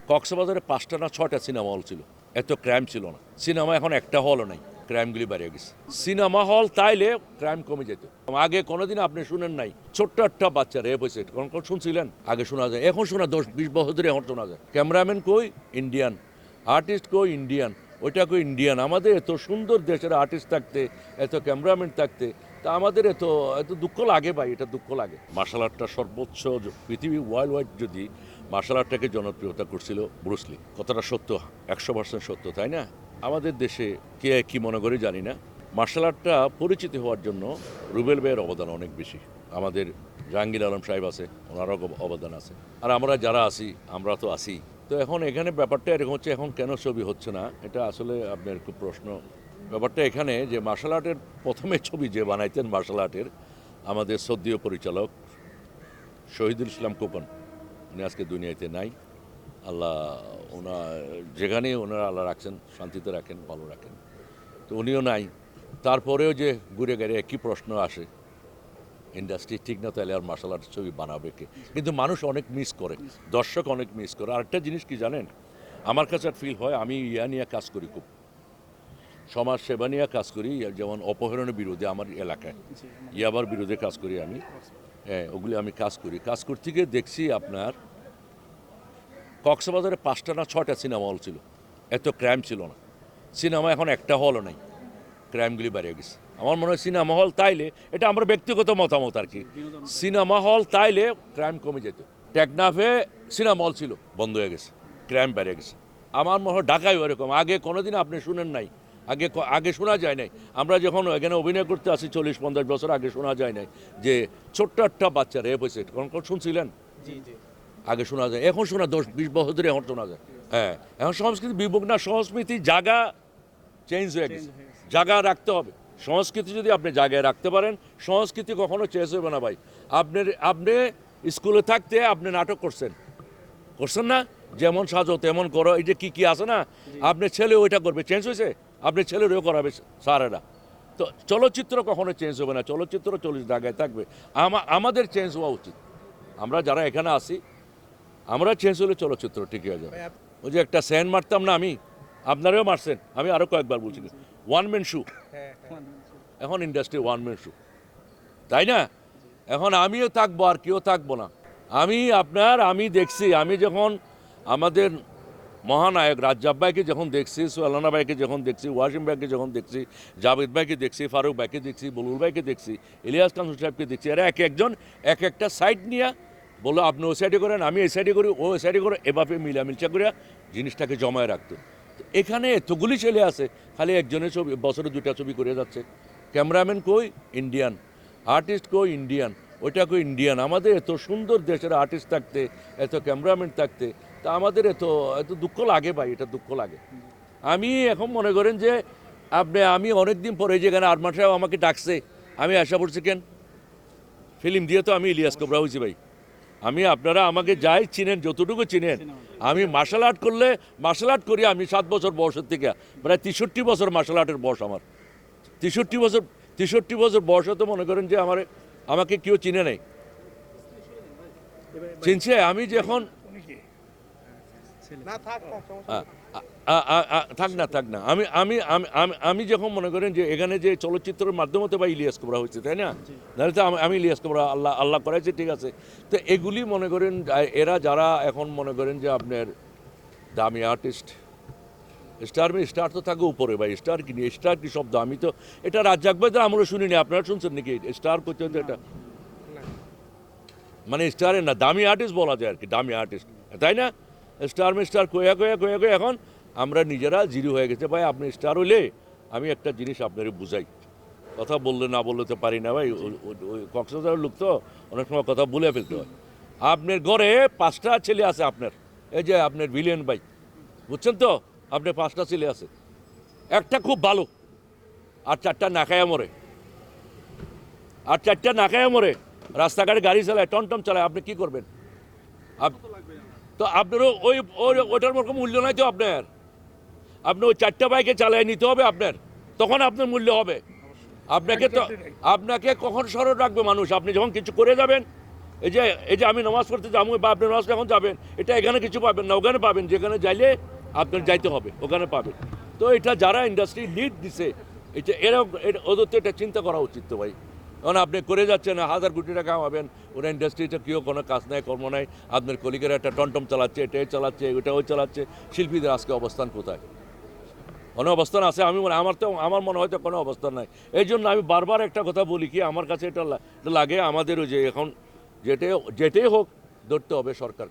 কক্সবাজারে ৫টা না ৬টা সিনেমা হল ছিল, এত ক্রাইম ছিল না। সিনেমা এখন একটা হলও নাই, ক্রাইমগুলি বেড়ে গেছে। সিনেমা হল তাইলে ক্রাইম কমে যেত। আগে কোনোদিন আপনি শুনেন নাই ছোট্ট একটা বাচ্চা রেপ হয়েছে, কোন শুনছিলেন? আগে শোনা যায়, এখন শোনা ১০-২০ বছর ধরে এখন শোনা যায়। ক্যামেরাম্যান কই? ইন্ডিয়ান। আর্টিস্ট কই? ইন্ডিয়ান। ওইটা কই? ইন্ডিয়ান। আমাদের এত সুন্দর দেশের আর্টিস্ট থাকতে, এত ক্যামেরাম্যান থাকতে, তা আমাদের এত এত দুঃখ লাগে ভাই, এটা দুঃখ লাগে। মার্শাল আর্টটা সর্বোচ্চ পৃথিবী ওয়ার্ল্ড ওয়াইড যদি মার্শাল আর্টটাকে জনপ্রিয়তা করছিল ব্রুসলি। কথাটা সত্য, ১০০% সত্য, তাই না? আমাদের দেশে কে কি মনে করে জানি না, মার্শাল আর্টটা পরিচিত হওয়ার জন্য রুবেল ভাইয়ের অবদান অনেক বেশি। আমাদের জাহাঙ্গীর আলম সাহেব আছে, ওনারও অবদান আছে। আর আমরা যারা আছি, আমরা তো আছি। তো এখন এখানে ব্যাপারটা এরকম হচ্ছে, এখন কেন ছবি হচ্ছে না, এটা আসলে আপনার খুব প্রশ্ন। ব্যাপারটা এখানে যে মার্শাল আর্টের প্রথমে ছবি যে বানাইতেন মার্শাল আর্টের আমাদের শ্রদ্ধেয় পরিচালক শহীদুল ইসলাম কোপন, উনি আজকে দুনিয়াতে নাই। আল্লাহ যেখানে ওনারা আল্লাহ রাখছেন, শান্তিতে রাখেন, ভালো রাখেন। তো উনিও নাই। তারপরেও যে ঘুরে গেড়ে একই প্রশ্ন আসে, ইন্ডাস্ট্রি ঠিক না তাহলে আর মার্শাল আর্টের ছবি বানাবে কে? কিন্তু মানুষ অনেক মিস করে, দর্শক অনেক মিস করে। আরেকটা জিনিস কি জানেন, আমার কাছে ফিল হয়, আমি ইয়া নিয়ে কাজ করি, খুব সমাজ সেবা নিয়ে কাজ করি। যেমন অপহরণের বিরুদ্ধে আমার এলাকায় ইয়াবার বিরুদ্ধে কাজ করি আমি। হ্যাঁ, ওগুলি আমি কাজ করতে গিয়ে দেখছি আপনার কক্সবাজারে ৫টা না ৬টা সিনেমা হল ছিল, এত ক্রাইম ছিল না। সিনেমা এখন একটা হলও নাই, ক্রাইমগুলি বেড়ে গেছে। আমার মনে হয় সিনেমা হল তাইলে, এটা আমার ব্যক্তিগত মতামত আর কি, সিনেমা হল তাইলে ক্রাইম কমে যেত। টেকনাফে সিনেমা হল ছিল, বন্ধ হয়ে গেছে, ক্রাইম বেড়ে গেছে। আমার মনে হয় ঢাকায় এরকম, আগে কোনোদিন আপনি শুনেন নাই, আগে শোনা যায় নাই। আমরা যখন এখানে অভিনয় করতে আসি ৪০-৫০ বছর আগে শোনা যায় নাই যে ছোট্ট একটা বাচ্চা রেপ হয়েছে, কোন শুনছিলেন? আগে শোনা যায়, এখন শোনা ১০-২০ বছর ধরে এখন শোনা যায়। হ্যাঁ, এখন সংস্কৃতি বিভক্ত না, সংস্কৃতি জায়গা চেঞ্জ হয়ে গেছে, জায়গা রাখতে হবে। সংস্কৃতি যদি আপনি জায়গায় রাখতে পারেন, সংস্কৃতি কখনো চেঞ্জ হবে না ভাই। আপনি স্কুলে থাকতে আপনি নাটক করছেন না, যেমন সাজো তেমন করো, এই যে কি আছে না, আপনার ছেলে ওইটা করবে, চেঞ্জ হয়েছে? আপনার ছেলেরও করাবে স্যারেরা। তো চলচ্চিত্র কখনো চেঞ্জ হবে না, চলচ্চিত্র ৪০ জায়গায় থাকবে। আমাদের চেঞ্জ হওয়া উচিত। আমরা যারা এখানে আসি, আমরা চেঞ্জ হলে চলচ্চিত্র ঠিক হয়ে যাবে। ওই যে একটা স্যান মারতাম না আমি, আপনারাও মারছেন, আমি আরও কয়েকবার বলছি, ওয়ান ম্যান শু। এখন ইন্ডাস্ট্রি ওয়ান ম্যান শু, তাই না? এখন আমিও থাকবো আর কেউ থাকবো না। আমি দেখছি, আমি যখন আমাদের মহানায়ক রাজ্জাক ভাইকে যখন দেখছি, সুয়ালানা ভাইকে যখন দেখছি, ওয়াসিম ভাইকে যখন দেখছি, জাভেদ ভাইকে দেখছি, ফারুক ভাইকে দেখছি, বলুল ভাইকে দেখছি, ইলিয়াস কাঞ্চন সাহেবকে দেখছি, এরা একজন এক একটা সাইড নিয়ে বললো আপনি ওই সাইডে করেন, আমি এই সাইডে করি, ও ওই সাইডে করে, এভাবে মিলামিলচা করে জিনিসটাকে জমায় রাখতো। এখানে এতগুলি ছেলে আছে, খালি একজনের ছবি, বছরে 2টা ছবি করে যাচ্ছে। ক্যামেরাম্যান কই? ইন্ডিয়ান। আর্টিস্ট কই? ইন্ডিয়ান। ওইটা কই? ইন্ডিয়ান। আমাদের এত সুন্দর দেশের আর্টিস্ট থাকতে, এত ক্যামেরাম্যান থাকতে, তা আমাদের এত দুঃখ লাগে ভাই, এটা দুঃখ লাগে। আমি এখন মনে করেন যে আমি অনেক দিন পরে যেখানে আরমান সাহেব আমাকে ডাকছে, আমি আশা করছি কেন ফিল্ম দিয়ে, তো আমি ইলিয়াস কোবরা হয়েছি ভাই। আপনারা আমাকে যাই চিনেন, যতটুকু চিনেন, আমি মার্শাল আর্ট করি আমি 7 বছর বয়সের থেকে, প্রায় 63 বছর মার্শাল আর্টের বয়স আমার। 63 বছর বয়সে তো মনে করেন যে আমাকে কেউ চিনে নেই, চিনছে। আমি যখন থাক না আমি যখন মনে করেন যে এখানে যে চলচ্চিত্রের মাধ্যমে তো বা ইলিয়াস কোবরা হয়েছে, তাই না? নাহলে তো আমি ইলিয়াস কোবরা আল্লাহ করাইছে, ঠিক আছে। তো এগুলি মনে করেন এরা যারা এখন মনে করেন যে আপনার দামি আর্টিস্ট, স্টার তো থাকে উপরে ভাই, স্টার কি শব্দ? আমি তো এটা রাজ্জাক ভাই আমরা শুনিনি, আপনারা শুনছেন নাকি? স্টার করতে এটা মানে স্টারের না, দামি আর্টিস্ট বলা যায় আর কি, দামি আর্টিস্ট, তাই না? স্টার কয়া এখন আমরা নিজেরা জিরো হয়ে গেছে ভাই। আপনি স্টার হইলে আমি একটা জিনিস আপনার বুঝাই, কথা বললে না বললে তো পারি না ভাই, ওই কক্সবাজারের লোক তো অনেক সময় কথা বলে ফেলতে হয়। আপনার ঘরে 5টা ছেলে আছে, আপনার এই যে আপনার ভিলিয়ান ভাই, বুঝছেন তো? আপনার 5টা ছেলে আছে, একটা খুব ভালো, আর 4টা না খায়া মরে, রাস্তাঘাটে গাড়ি চালায়, টমটম চালায়, আপনি কি করবেন? তো আপনারও ওইটার মতো মূল্য নাই তো আপনার। আপনি ওই 4টা বাইকে চালিয়ে নিতে হবে আপনার, তখন আপনার মূল্য হবে। আপনাকে কখন স্মরণ রাখবে মানুষ? আপনি যখন কিছু করে যাবেন, এই যে আমি নামাজ পড়তে যাবো বা আপনি নামাজ এখন যাবেন, এটা এখানে কিছু পাবেন না, ওখানে পাবেন, যেখানে যাইলে আপনার যাইতে হবে ওখানে পাবেন। তো এটা যারা ইন্ডাস্ট্রি লিড দিছে, এরা ওদের তো এটা চিন্তা করা উচিত তো ভাই। কারণ আপনি করে যাচ্ছেন 1,000 কোটি টাকা কামাবেন, ওরা ইন্ডাস্ট্রিতে কেউ কোনো কাজ নাই, কর্ম নাই, আপনার কলিগের একটা টমটম চালাচ্ছে, এটাই চালাচ্ছে, ওটা ওই চালাচ্ছে, শিল্পীদের আজকে অবস্থান কোথায়? কোনো অবস্থান আছে? আমার মনে হয় তো কোনো অবস্থান নাই। এই জন্য আমি বারবার একটা কথা বলি কি, আমার কাছে এটা লাগে, আমাদের ওই যে এখন যেটাই হোক ধরতে হবে সরকার।